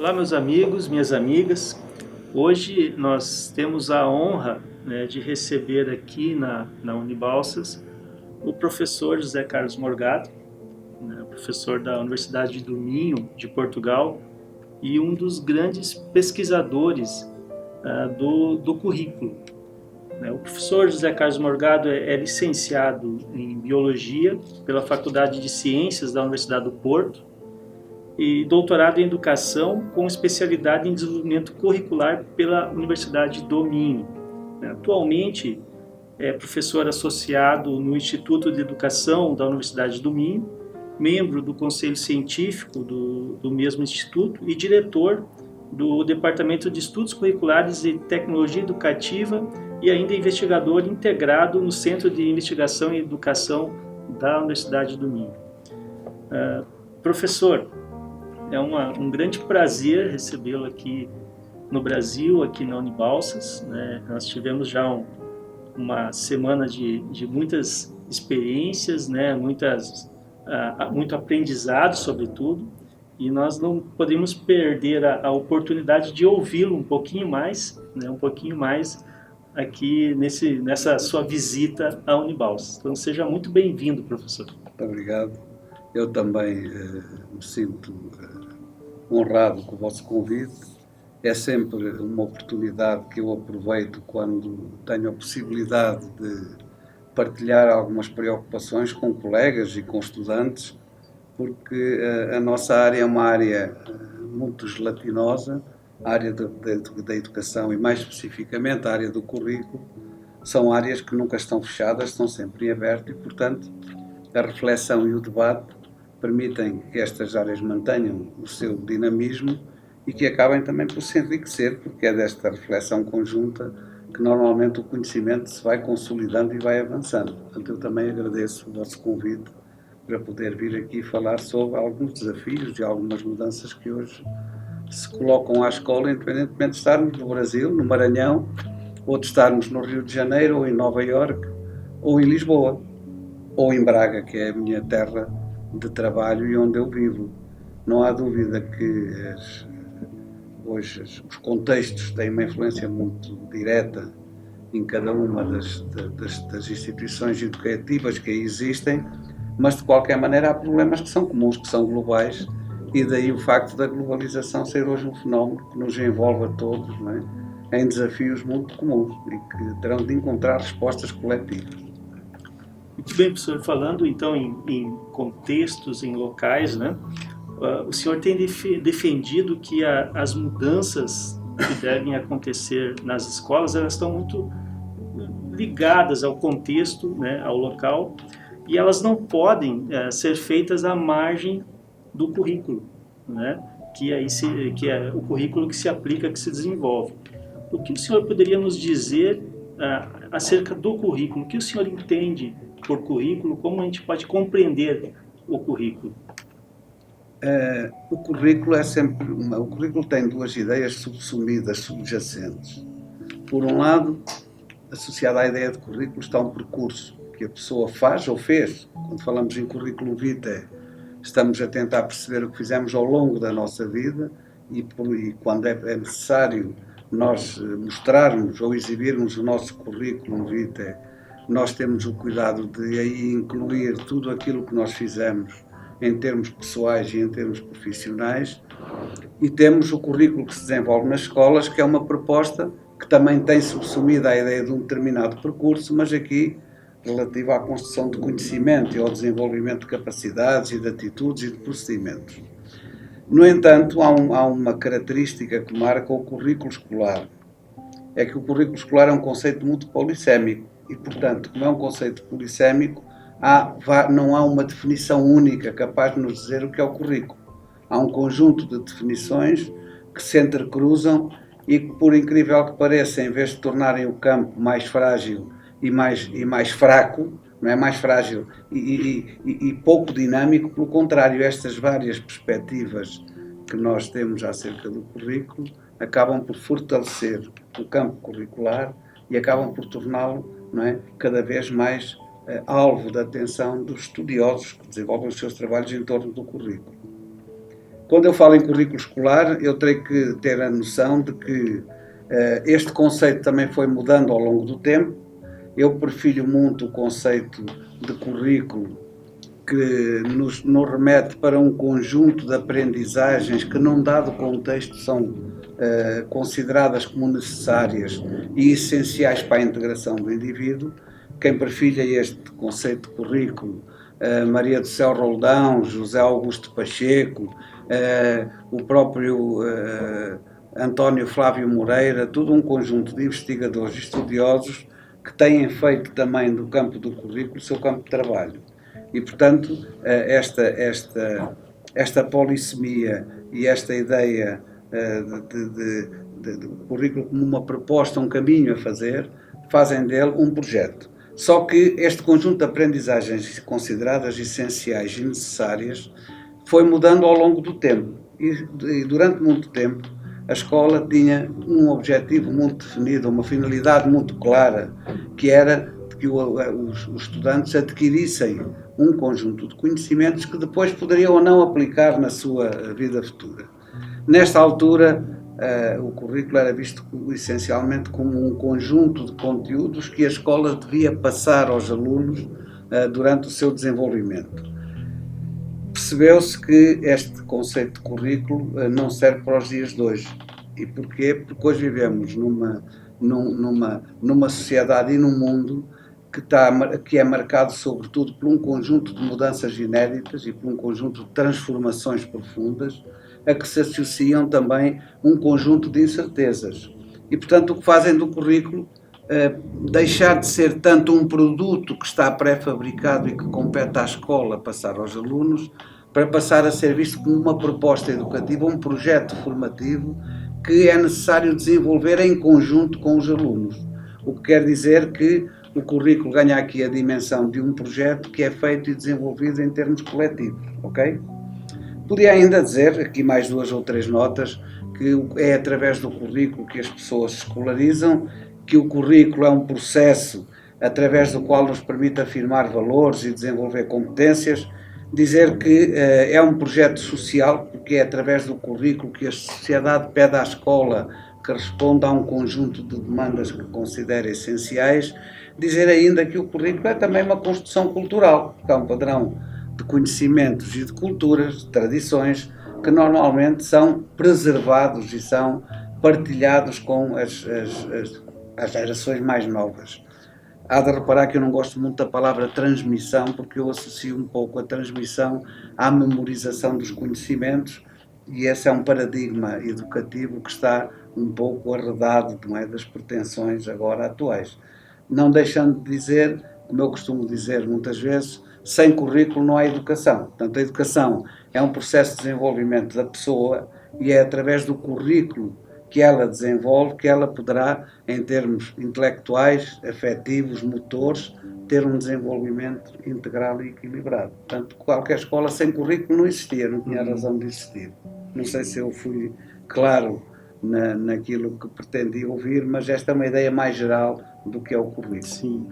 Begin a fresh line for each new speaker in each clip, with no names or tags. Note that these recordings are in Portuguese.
Olá, meus amigos, minhas amigas. Hoje nós temos a honra, de receber aqui na Unibalsas o professor José Carlos Morgado, professor da Universidade do Minho, de Portugal, e um dos grandes pesquisadores do currículo. O professor José Carlos Morgado é licenciado em Biologia pela Faculdade de Ciências da Universidade do Porto, e doutorado em Educação com especialidade em Desenvolvimento Curricular pela Universidade do Minho. Atualmente é professor associado no Instituto de Educação da Universidade do Minho, membro do Conselho Científico do mesmo instituto e diretor do Departamento de Estudos Curriculares e Tecnologia Educativa e ainda investigador integrado no Centro de Investigação e Educação da Universidade do Minho. Professor, é um grande prazer recebê-lo aqui no Brasil, aqui na Unibalsas. Nós tivemos já uma semana de muitas experiências, muito aprendizado, sobretudo, e nós não podemos perder a oportunidade de ouvi-lo um pouquinho mais aqui nessa sua visita à Unibalsas. Então, seja muito bem-vindo, professor.
Muito obrigado. Eu também me sinto honrado com o vosso convite. É sempre uma oportunidade que eu aproveito quando tenho a possibilidade de partilhar algumas preocupações com colegas e com estudantes, porque a nossa área é uma área muito gelatinosa, a área da educação e, mais especificamente, a área do currículo. São áreas que nunca estão fechadas, estão sempre em aberto e, portanto, a reflexão e o debate permitem que estas áreas mantenham o seu dinamismo e que acabem também por se enriquecer, porque é desta reflexão conjunta que normalmente o conhecimento se vai consolidando e vai avançando. Portanto, eu também agradeço o vosso convite para poder vir aqui falar sobre alguns desafios e algumas mudanças que hoje se colocam à escola, independentemente de estarmos no Brasil, no Maranhão, ou de estarmos no Rio de Janeiro, ou em Nova Iorque, ou em Lisboa, ou em Braga, que é a minha terra de trabalho e onde eu vivo. Não há dúvida que hoje os contextos têm uma influência muito direta em cada uma das instituições educativas que aí existem, mas de qualquer maneira há problemas que são comuns, que são globais, e daí o facto da globalização ser hoje um fenómeno que nos envolve a todos, em desafios muito comuns e que terão de encontrar respostas coletivas.
Muito bem, professor. Falando então em contextos, em locais, o senhor tem defendido que as mudanças que devem acontecer nas escolas, elas estão muito ligadas ao contexto, ao local, e elas não podem ser feitas à margem do currículo, que é o currículo que se aplica, que se desenvolve. O que o senhor poderia nos dizer acerca do currículo? O que o senhor entende por currículo? Como a gente pode compreender o currículo?
O currículo é sempre o currículo tem duas ideias subsumidas, subjacentes. Por um lado, associada à ideia de currículo está um percurso que a pessoa faz ou fez. Quando falamos em currículo vitae, estamos a tentar perceber o que fizemos ao longo da nossa vida e quando é necessário nós mostrarmos ou exibirmos o nosso currículo vitae, nós temos o cuidado de aí incluir tudo aquilo que nós fizemos em termos pessoais e em termos profissionais, e temos o currículo que se desenvolve nas escolas, que é uma proposta que também tem subsumida a ideia de um determinado percurso, mas aqui relativa à construção de conhecimento e ao desenvolvimento de capacidades e de atitudes e de procedimentos. No entanto, há uma característica que marca o currículo escolar, é que o currículo escolar é um conceito muito polissémico e, portanto, como é um conceito polissémico, não há uma definição única capaz de nos dizer o que é o currículo. Há um conjunto de definições que se entrecruzam e que, por incrível que pareça, em vez de tornarem o campo mais frágil e mais fraco, não é mais frágil e pouco dinâmico, pelo contrário, estas várias perspectivas que nós temos acerca do currículo acabam por fortalecer o campo curricular e acabam por torná-lo, cada vez mais alvo da atenção dos estudiosos que desenvolvem os seus trabalhos em torno do currículo. Quando eu falo em currículo escolar, eu tenho que ter a noção de que este conceito também foi mudando ao longo do tempo. Eu prefiro muito o conceito de currículo que nos remete para um conjunto de aprendizagens que, num dado contexto, são consideradas como necessárias e essenciais para a integração do indivíduo. Quem perfilha este conceito de currículo, Maria do Céu Roldão, José Augusto Pacheco, o próprio António Flávio Moreira, todo um conjunto de investigadores e estudiosos que têm feito também do campo do currículo o seu campo de trabalho. E, portanto, esta polissemia e esta ideia de currículo como uma proposta, um caminho a fazer, fazem dele um projeto. Só que este conjunto de aprendizagens consideradas essenciais e necessárias foi mudando ao longo do tempo. E durante muito tempo, a escola tinha um objetivo muito definido, uma finalidade muito clara, que era que os estudantes adquirissem um conjunto de conhecimentos que depois poderiam ou não aplicar na sua vida futura. Nesta altura, o currículo era visto essencialmente como um conjunto de conteúdos que a escola devia passar aos alunos durante o seu desenvolvimento. Percebeu-se que este conceito de currículo não serve para os dias de hoje. E porquê? Porque hoje vivemos numa sociedade e num mundo que é marcado sobretudo por um conjunto de mudanças inéditas e por um conjunto de transformações profundas a que se associam também um conjunto de incertezas. E, portanto, o que fazem do currículo deixar de ser tanto um produto que está pré-fabricado e que compete à escola passar aos alunos, para passar a ser visto como uma proposta educativa, um projeto formativo que é necessário desenvolver em conjunto com os alunos. O que quer dizer que o currículo ganha aqui a dimensão de um projeto que é feito e desenvolvido em termos coletivos, ok? Podia ainda dizer, aqui mais 2 ou 3 notas, que é através do currículo que as pessoas se escolarizam, que o currículo é um processo através do qual nos permite afirmar valores e desenvolver competências, dizer que é um projeto social, porque é através do currículo que a sociedade pede à escola que responda a um conjunto de demandas que considera essenciais, dizer ainda que o currículo é também uma construção cultural, que é um padrão de conhecimentos e de culturas, de tradições, que normalmente são preservados e são partilhados com as gerações mais novas. Há de reparar que eu não gosto muito da palavra transmissão, porque eu associo um pouco a transmissão à memorização dos conhecimentos, e esse é um paradigma educativo que está um pouco arredado, não é, das pretensões agora atuais. Não deixando de dizer, como eu costumo dizer muitas vezes, sem currículo não há educação. Portanto, a educação é um processo de desenvolvimento da pessoa e é através do currículo que ela desenvolve que ela poderá, em termos intelectuais, afetivos, motores, ter um desenvolvimento integral e equilibrado. Portanto, qualquer escola sem currículo não existia, não tinha razão de existir. Não sei se eu fui claro naquilo que pretendi ouvir, mas esta é uma ideia mais geral do que é o currículo.
Sim.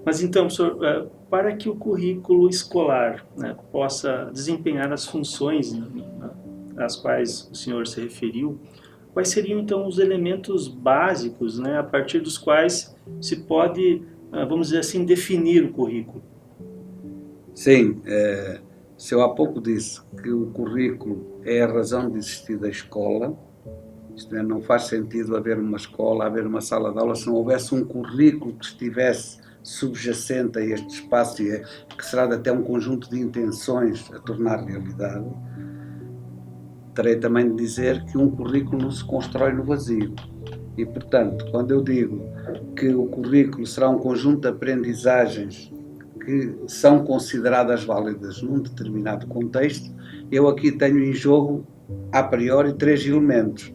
Mas então, professor, para que o currículo escolar, né, possa desempenhar as funções, né, às quais o senhor se referiu, quais seriam então os elementos básicos, né, a partir dos quais se pode, vamos dizer assim, definir o currículo?
Sim, se eu há pouco disse que o currículo é a razão de existir da escola, isto é, não faz sentido haver uma escola, haver uma sala de aula, se não houvesse um currículo que estivesse subjacente a este espaço, que será até um conjunto de intenções a tornar realidade. Terei também de dizer que um currículo não se constrói no vazio. E, portanto, quando eu digo que o currículo será um conjunto de aprendizagens que são consideradas válidas num determinado contexto, eu aqui tenho em jogo, a priori, 3 elementos.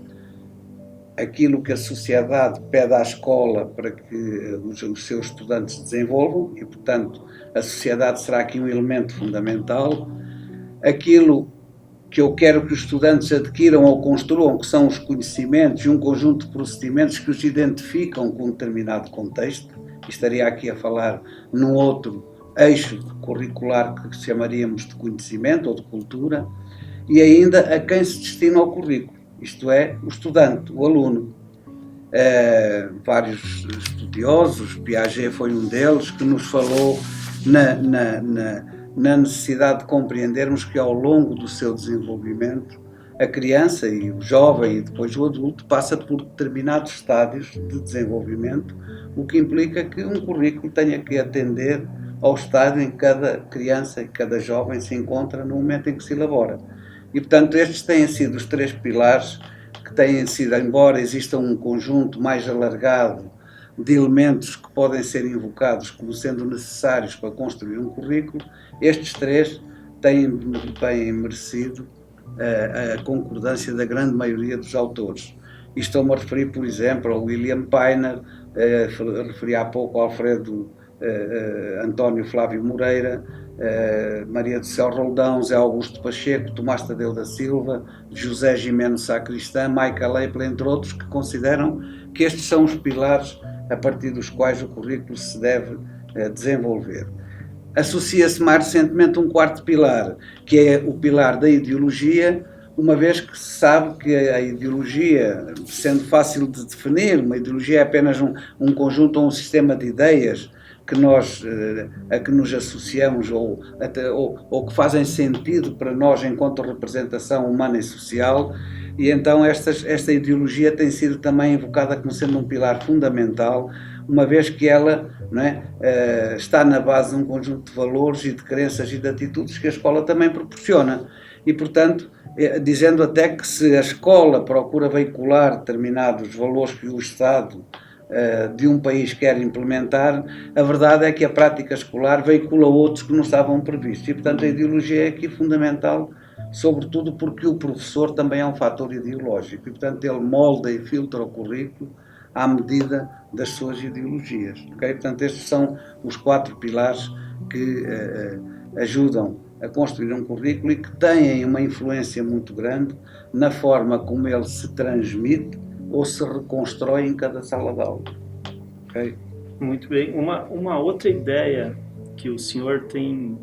Aquilo que a sociedade pede à escola para que os seus estudantes desenvolvam, e, portanto, a sociedade será aqui um elemento fundamental. Aquilo que eu quero que os estudantes adquiram ou construam, que são os conhecimentos e um conjunto de procedimentos que os identificam com um determinado contexto. Estaria aqui a falar num outro eixo curricular que chamaríamos de conhecimento ou de cultura. e ainda a quem se destina o currículo, isto é, o estudante, o aluno. Vários estudiosos, Piaget foi um deles, que nos falou na necessidade de compreendermos que ao longo do seu desenvolvimento a criança e o jovem e depois o adulto passa por determinados estádios de desenvolvimento, o que implica que um currículo tenha que atender ao estádio em que cada criança e cada jovem se encontra no momento em que se elabora. E, portanto, estes têm sido os 3 pilares que têm sido, embora exista um conjunto mais alargado de elementos que podem ser invocados como sendo necessários para construir um currículo, estes 3 têm merecido a concordância da grande maioria dos autores. E estou-me a referir, por exemplo, ao William Painter, referi há pouco ao Alfredo António Flávio Moreira, Maria do Céu Roldão, Zé Augusto Pacheco, Tomás Tadeu da Silva, José Gimeno Sacristã, Michael Apple, entre outros, que consideram que estes são os pilares a partir dos quais o currículo se deve desenvolver. Associa-se mais recentemente um 4º pilar, que é o pilar da ideologia, uma vez que se sabe que a ideologia, sendo fácil de definir, uma ideologia é apenas um conjunto ou um sistema de ideias que a que nos associamos ou que fazem sentido para nós enquanto representação humana e social, e então esta ideologia tem sido também invocada como sendo um pilar fundamental, uma vez que ela, não é, está na base de um conjunto de valores e de crenças e de atitudes que a escola também proporciona. E, portanto, dizendo até que se a escola procura veicular determinados valores que o Estado de um país quer implementar, a verdade é que a prática escolar veicula outros que não estavam previstos. E, portanto, a ideologia é aqui fundamental, sobretudo porque o professor também é um fator ideológico. E, portanto, ele molda e filtra o currículo à medida das suas ideologias. Okay? Portanto, estes são os 4 pilares que ajudam a construir um currículo e que têm uma influência muito grande na forma como ele se transmite ou se reconstrói em cada sala de aula. Okay?
Muito bem. Uma outra ideia que o senhor tem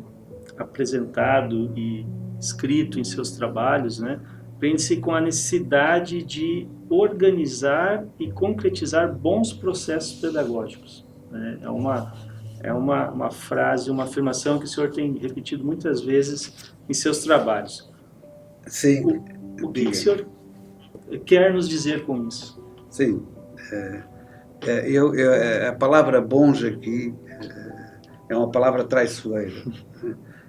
apresentado e escrito em seus trabalhos, né, prende-se com a necessidade de organizar e concretizar bons processos pedagógicos. Né? É uma frase, uma afirmação que o senhor tem repetido muitas vezes em seus trabalhos.
Sim.
O que o senhor quer nos dizer com isso?
Sim. A palavra bons aqui é uma palavra traiçoeira.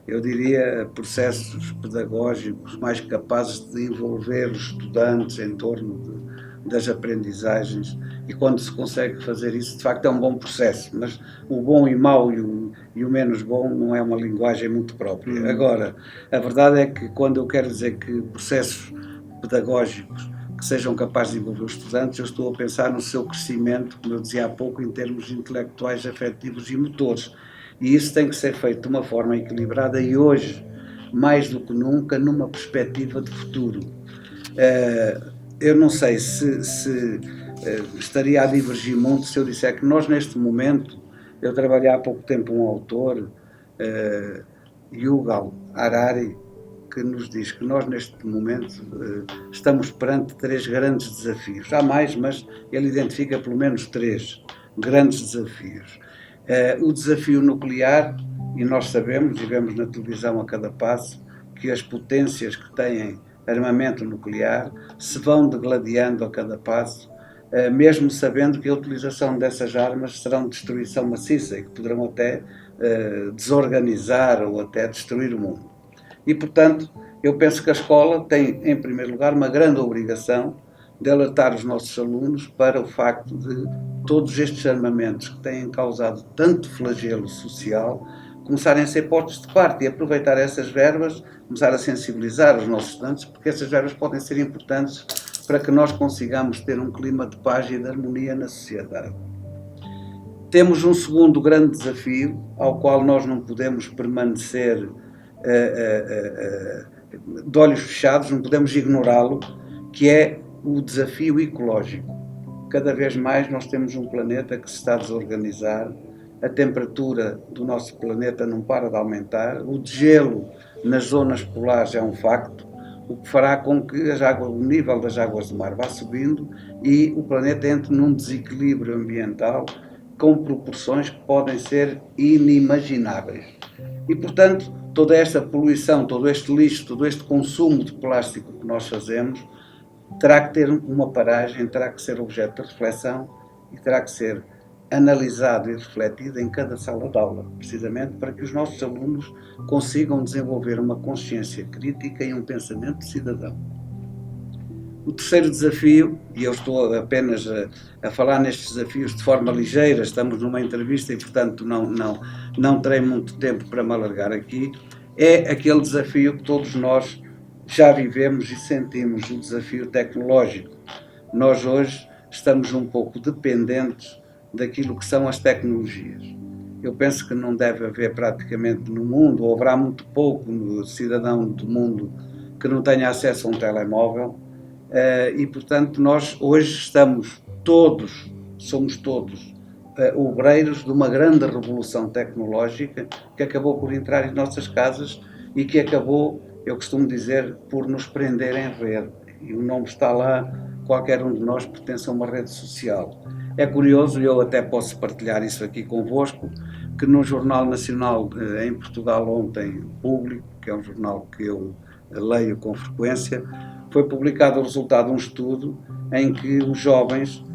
Eu diria processos pedagógicos mais capazes de envolver os estudantes em torno das aprendizagens, e quando se consegue fazer isso, de facto é um bom processo, mas o bom e mau e o menos bom não é uma linguagem muito própria. Agora, a verdade é que quando eu quero dizer que processos pedagógicos que sejam capazes de envolver os estudantes, eu estou a pensar no seu crescimento, como eu dizia há pouco, em termos intelectuais, afetivos e motores. E isso tem que ser feito de uma forma equilibrada e hoje, mais do que nunca, numa perspectiva de futuro. Eu não sei se estaria a divergir muito se eu disser que nós, neste momento, eu trabalhei há pouco tempo um autor, Yuval Harari, que nos diz que nós, neste momento, estamos perante 3 grandes desafios. Há mais, mas ele identifica pelo menos 3 grandes desafios. O desafio nuclear, e nós sabemos, e vemos na televisão a cada passo, que as potências que têm armamento nuclear se vão degladiando a cada passo, mesmo sabendo que a utilização dessas armas serão de destruição maciça e que poderão até desorganizar ou até destruir o mundo. E, portanto, eu penso que a escola tem, em primeiro lugar, uma grande obrigação de alertar os nossos alunos para o facto de todos estes armamentos que têm causado tanto flagelo social começarem a ser postos de parte e aproveitar essas verbas, começar a sensibilizar os nossos estudantes, porque essas verbas podem ser importantes para que nós consigamos ter um clima de paz e de harmonia na sociedade. Temos um segundo grande desafio, ao qual nós não podemos permanecer de olhos fechados, não podemos ignorá-lo, que é o desafio ecológico. Cada vez mais nós temos um planeta que se está a desorganizar, a temperatura do nosso planeta não para de aumentar, o degelo nas zonas polares é um facto, o que fará com que o nível das águas do mar vá subindo e o planeta entre num desequilíbrio ambiental com proporções que podem ser inimagináveis. E, portanto, toda esta poluição, todo este lixo, todo este consumo de plástico que nós fazemos terá que ter uma paragem, terá que ser objeto de reflexão e terá que ser analisado e refletido em cada sala de aula, precisamente para que os nossos alunos consigam desenvolver uma consciência crítica e um pensamento cidadão. O terceiro desafio, e eu estou apenas a falar nestes desafios de forma ligeira, estamos numa entrevista e, portanto, não terei muito tempo para me alargar aqui, é aquele desafio que todos nós já vivemos e sentimos, o desafio tecnológico. Nós hoje estamos um pouco dependentes daquilo que são as tecnologias. Eu penso que não deve haver praticamente no mundo, ou haverá muito pouco cidadão do mundo que não tenha acesso a um telemóvel, e portanto nós hoje somos todos obreiros de uma grande revolução tecnológica que acabou por entrar em nossas casas e que acabou, eu costumo dizer, por nos prender em rede. E o nome está lá, qualquer um de nós pertence a uma rede social. É curioso, e eu até posso partilhar isso aqui convosco, que no Jornal Nacional em Portugal ontem, Público, que é um jornal que eu leio com frequência, foi publicado o resultado de um estudo em que os jovens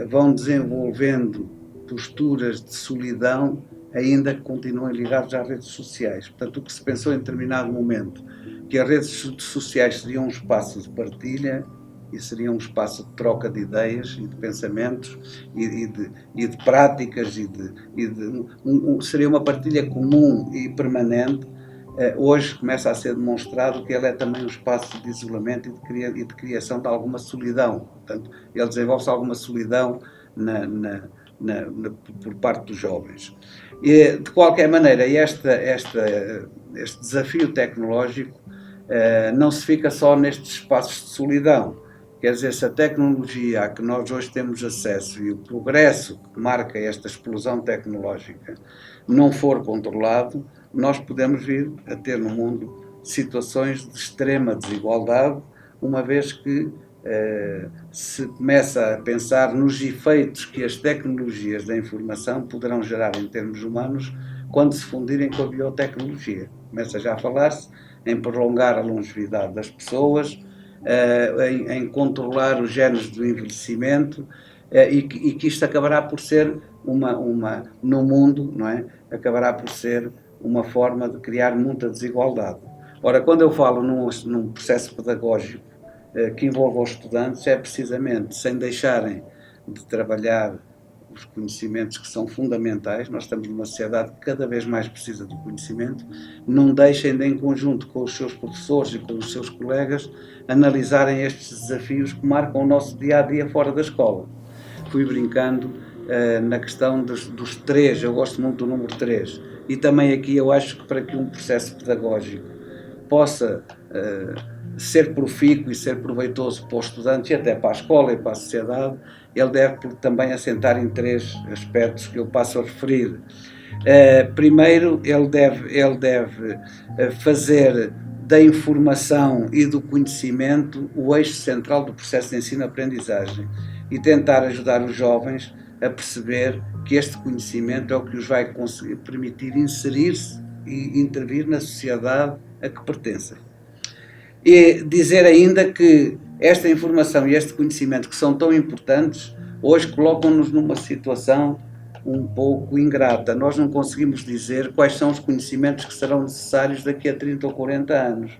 vão desenvolvendo posturas de solidão ainda que continuem ligados às redes sociais. Portanto, o que se pensou em determinado momento, que as redes sociais seriam um espaço de partilha e seria um espaço de troca de ideias e de pensamentos e de práticas seria uma partilha comum e permanente. Hoje começa a ser demonstrado que ele é também um espaço de isolamento e de criação de alguma solidão. Portanto, ele desenvolve-se alguma solidão por parte dos jovens. E, de qualquer maneira, este desafio tecnológico não se fica só nestes espaços de solidão. Quer dizer, se a tecnologia a que nós hoje temos acesso e o progresso que marca esta explosão tecnológica não for controlado, nós podemos vir a ter no mundo situações de extrema desigualdade, uma vez que se começa a pensar nos efeitos que as tecnologias da informação poderão gerar em termos humanos quando se fundirem com a biotecnologia. Começa já a falar-se em prolongar a longevidade das pessoas, em controlar os genes do envelhecimento, e que isto acabará por ser no mundo, não é? Acabará por ser uma forma de criar muita desigualdade. Ora, quando eu falo num processo pedagógico que envolva os estudantes, é precisamente sem deixarem de trabalhar os conhecimentos que são fundamentais. Nós estamos numa sociedade que cada vez mais precisa do conhecimento. Não deixem de, em conjunto com os seus professores e com os seus colegas, analisarem estes desafios que marcam o nosso dia-a-dia fora da escola. Fui brincando na questão dos 3, eu gosto muito do número 3. E também aqui eu acho que para que um processo pedagógico possa ser profícuo e ser proveitoso para os estudantes e até para a escola e para a sociedade, ele deve também assentar em 3 aspectos que eu passo a referir. Primeiro, ele deve fazer da informação e do conhecimento o eixo central do processo de ensino-aprendizagem e tentar ajudar os jovens a perceber que este conhecimento é o que os vai conseguir permitir inserir-se e intervir na sociedade a que pertencem. E dizer ainda que esta informação e este conhecimento, que são tão importantes, hoje colocam-nos numa situação um pouco ingrata. Nós não conseguimos dizer quais são os conhecimentos que serão necessários daqui a 30 ou 40 anos.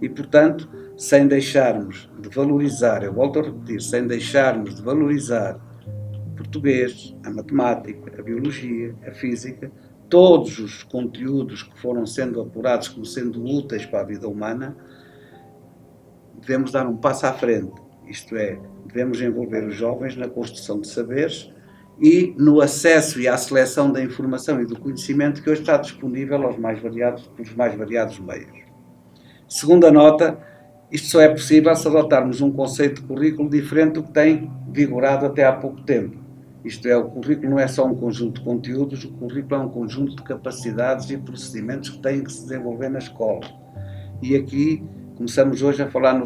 E, portanto, sem deixarmos de valorizar, eu volto a repetir, sem deixarmos de valorizar o português, a matemática, a biologia, a física, todos os conteúdos que foram sendo apurados como sendo úteis para a vida humana, devemos dar um passo à frente, isto é, devemos envolver os jovens na construção de saberes e no acesso e à seleção da informação e do conhecimento que hoje está disponível pelos mais variados meios. Segunda nota, isto só é possível se adotarmos um conceito de currículo diferente do que tem vigorado até há pouco tempo. Isto é, o currículo não é só um conjunto de conteúdos, o currículo é um conjunto de capacidades e procedimentos que têm que se desenvolver na escola. E aqui Começamos hoje a falar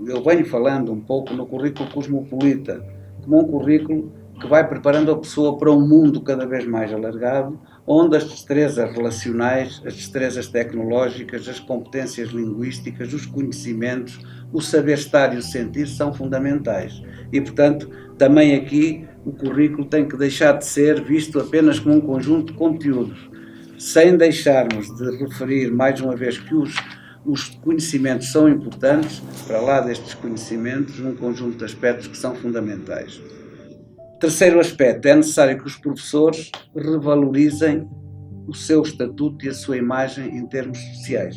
eu venho falando um pouco no currículo cosmopolita, como um currículo que vai preparando a pessoa para um mundo cada vez mais alargado, onde as destrezas relacionais, as destrezas tecnológicas, as competências linguísticas, os conhecimentos, o saber estar e o sentir são fundamentais. E, portanto, também aqui o currículo tem que deixar de ser visto apenas como um conjunto de conteúdos, sem deixarmos de referir, mais uma vez, que os conhecimentos são importantes, para lá destes conhecimentos, um conjunto de aspectos que são fundamentais. Terceiro aspecto, é necessário que os professores revalorizem o seu estatuto e a sua imagem em termos sociais.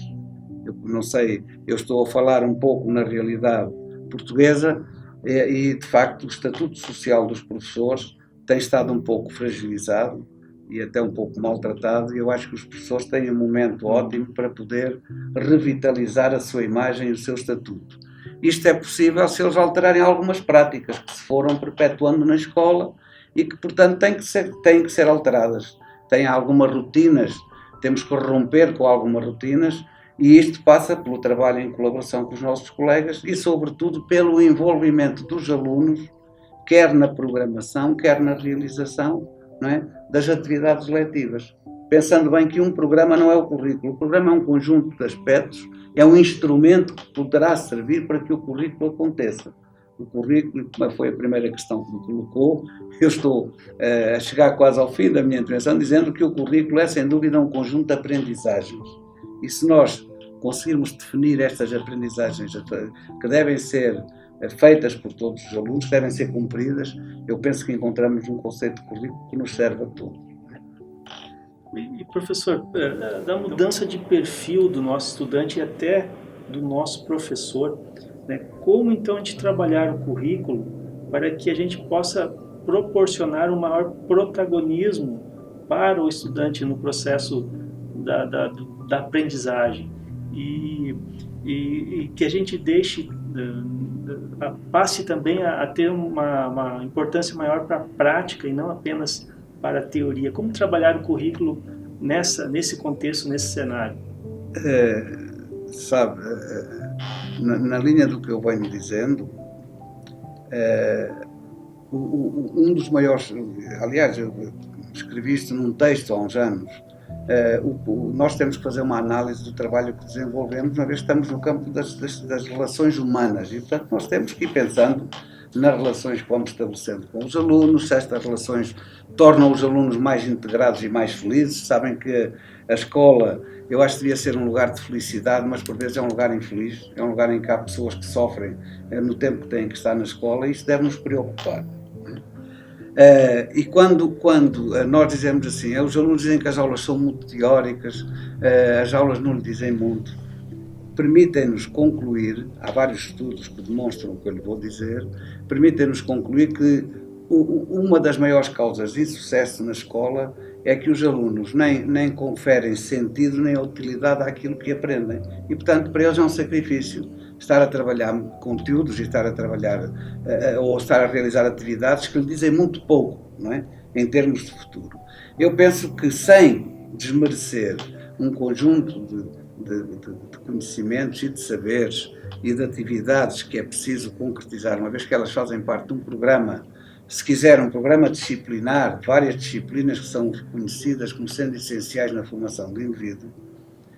Eu não sei, eu estou a falar um pouco na realidade portuguesa e, de facto, o estatuto social dos professores tem estado um pouco fragilizado e até um pouco maltratado, e eu acho que os professores têm um momento ótimo para poder revitalizar a sua imagem e o seu estatuto. Isto é possível se eles alterarem algumas práticas que se foram perpetuando na escola e que, portanto, têm que ser alteradas. Têm algumas rotinas, temos que romper com algumas rotinas, e isto passa pelo trabalho em colaboração com os nossos colegas e, sobretudo, pelo envolvimento dos alunos, quer na programação, quer na realização, não é, das atividades letivas. Pensando bem que um programa não é o currículo, o programa é um conjunto de aspectos, é um instrumento que poderá servir para que o currículo aconteça. O currículo, como foi a primeira questão que me colocou, eu estou a chegar quase ao fim da minha intervenção dizendo que o currículo é, sem dúvida, um conjunto de aprendizagens. E se nós conseguirmos definir estas aprendizagens que devem ser feitas por todos os alunos, que devem ser cumpridas, eu penso que encontramos um conceito de currículo que nos serve a todos.
E professor, da mudança de perfil do nosso estudante e até do nosso professor, né, como então a gente trabalhar o currículo para que a gente possa proporcionar um maior protagonismo para o estudante no processo da aprendizagem e que a gente passe também a ter uma importância maior para a prática e não apenas para a teoria. Como trabalhar o currículo nesse contexto, nesse cenário?
Sabe, na linha do que eu venho dizendo, um dos maiores, aliás, eu escrevi isto num texto há uns anos, nós temos que fazer uma análise do trabalho que desenvolvemos, uma vez que estamos no campo das relações humanas, e portanto nós temos que ir pensando nas relações que vamos estabelecendo com os alunos, se estas relações tornam os alunos mais integrados e mais felizes. Sabem que a escola, eu acho que devia ser um lugar de felicidade, mas por vezes é um lugar infeliz, é um lugar em que há pessoas que sofrem no tempo que têm que estar na escola, e isto deve nos preocupar. E quando nós dizemos assim, os alunos dizem que as aulas são muito teóricas, as aulas não lhe dizem muito, permitem-nos concluir, há vários estudos que demonstram o que eu lhe vou dizer, permitem-nos concluir que uma das maiores causas de insucesso na escola é que os alunos nem conferem sentido nem utilidade àquilo que aprendem. E, portanto, para eles é um sacrifício estar a trabalhar conteúdos e estar a trabalhar ou estar a realizar atividades que lhe dizem muito pouco, não é? Em termos de futuro. Eu penso que, sem desmerecer um conjunto de conhecimentos e de saberes e de atividades que é preciso concretizar, uma vez que elas fazem parte de um programa, se quiser, um programa disciplinar, várias disciplinas que são reconhecidas como sendo essenciais na formação do indivíduo,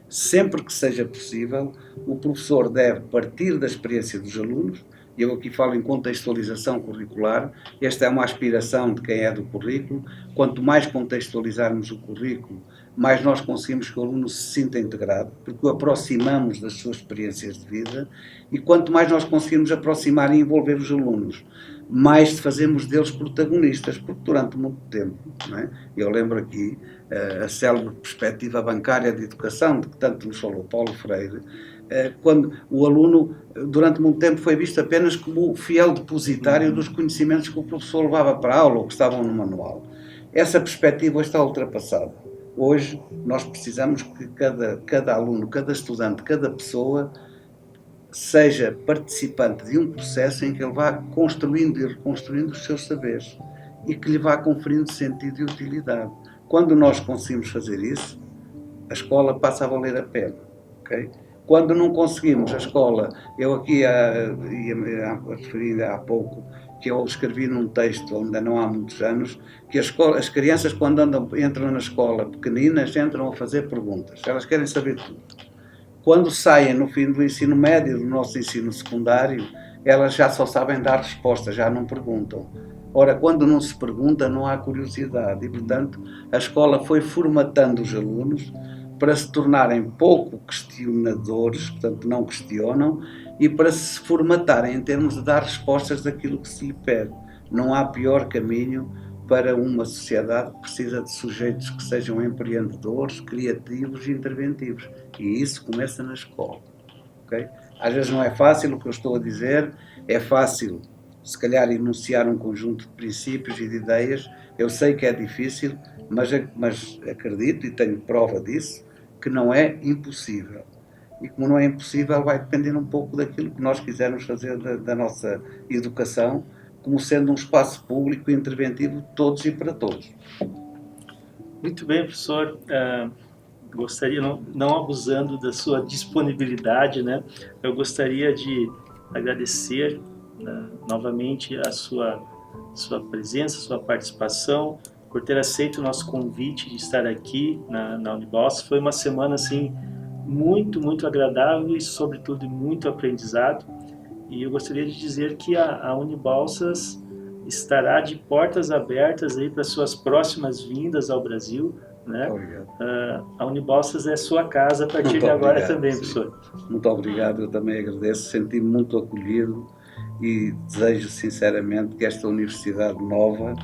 sempre que seja possível, o professor deve partir da experiência dos alunos. Eu aqui falo em contextualização curricular, esta é uma aspiração de quem é do currículo. Quanto mais contextualizarmos o currículo, mais nós conseguimos que o aluno se sinta integrado, porque o aproximamos das suas experiências de vida, e quanto mais nós conseguirmos aproximar e envolver os alunos, mais fazemos deles protagonistas, porque durante muito tempo, não é? Eu lembro aqui a célebre perspectiva bancária de educação, de que tanto nos falou Paulo Freire, quando o aluno, durante muito tempo, foi visto apenas como o fiel depositário dos conhecimentos que o professor levava para a aula ou que estavam no manual. Essa perspectiva hoje está ultrapassada. Hoje nós precisamos que cada aluno, cada estudante, cada pessoa seja participante de um processo em que ele vá construindo e reconstruindo os seus saberes e que lhe vá conferindo sentido e utilidade. Quando nós conseguimos fazer isso, a escola passa a valer a pena. Okay? Quando não conseguimos a escola, eu aqui ia referindo há pouco, que eu escrevi num texto, ainda não há muitos anos, que as crianças quando entram na escola pequeninas, entram a fazer perguntas, elas querem saber tudo. Quando saem no fim do ensino médio, do nosso ensino secundário, elas já só sabem dar respostas, já não perguntam. Ora, quando não se pergunta, não há curiosidade e, portanto, a escola foi formatando os alunos para se tornarem pouco questionadores, portanto, não questionam, e para se formatarem em termos de dar respostas daquilo que se lhe pede. Não há pior caminho para uma sociedade que precisa de sujeitos que sejam empreendedores, criativos e interventivos. E isso começa na escola. Okay? Às vezes não é fácil o que eu estou a dizer, é fácil, se calhar, enunciar um conjunto de princípios e de ideias. Eu sei que é difícil, mas acredito, e tenho prova disso, que não é impossível. E como não é impossível, vai depender um pouco daquilo que nós quisermos fazer da nossa educação, como sendo um espaço público interventivo de todos e para todos.
Muito bem, professor. Gostaria, não abusando da sua disponibilidade, né? Eu gostaria de agradecer novamente a sua presença, sua participação, por ter aceito o nosso convite de estar aqui na Unibalsas. Foi uma semana assim muito, muito agradável e, sobretudo, muito aprendizado. E eu gostaria de dizer que a Unibalsas estará de portas abertas aí para suas próximas vindas ao Brasil, né? A Unibalsas é sua casa a partir de agora também, professor.
Muito obrigado, eu também agradeço, senti-me muito acolhido e desejo sinceramente que esta universidade nova,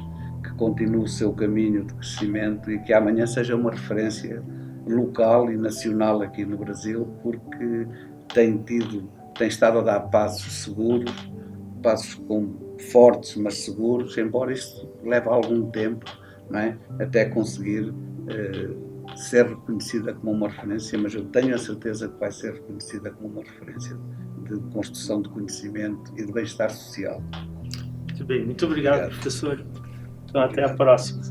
que continue o seu caminho de crescimento e que amanhã seja uma referência local e nacional aqui no Brasil, porque tem estado a dar passos seguros, passos fortes, mas seguros, embora isto leve algum tempo, não é? Até conseguir ser reconhecida como uma referência, mas eu tenho a certeza que vai ser reconhecida como uma referência de construção de conhecimento e de bem-estar social.
Muito bem, muito obrigado, professor. Então, até a próxima.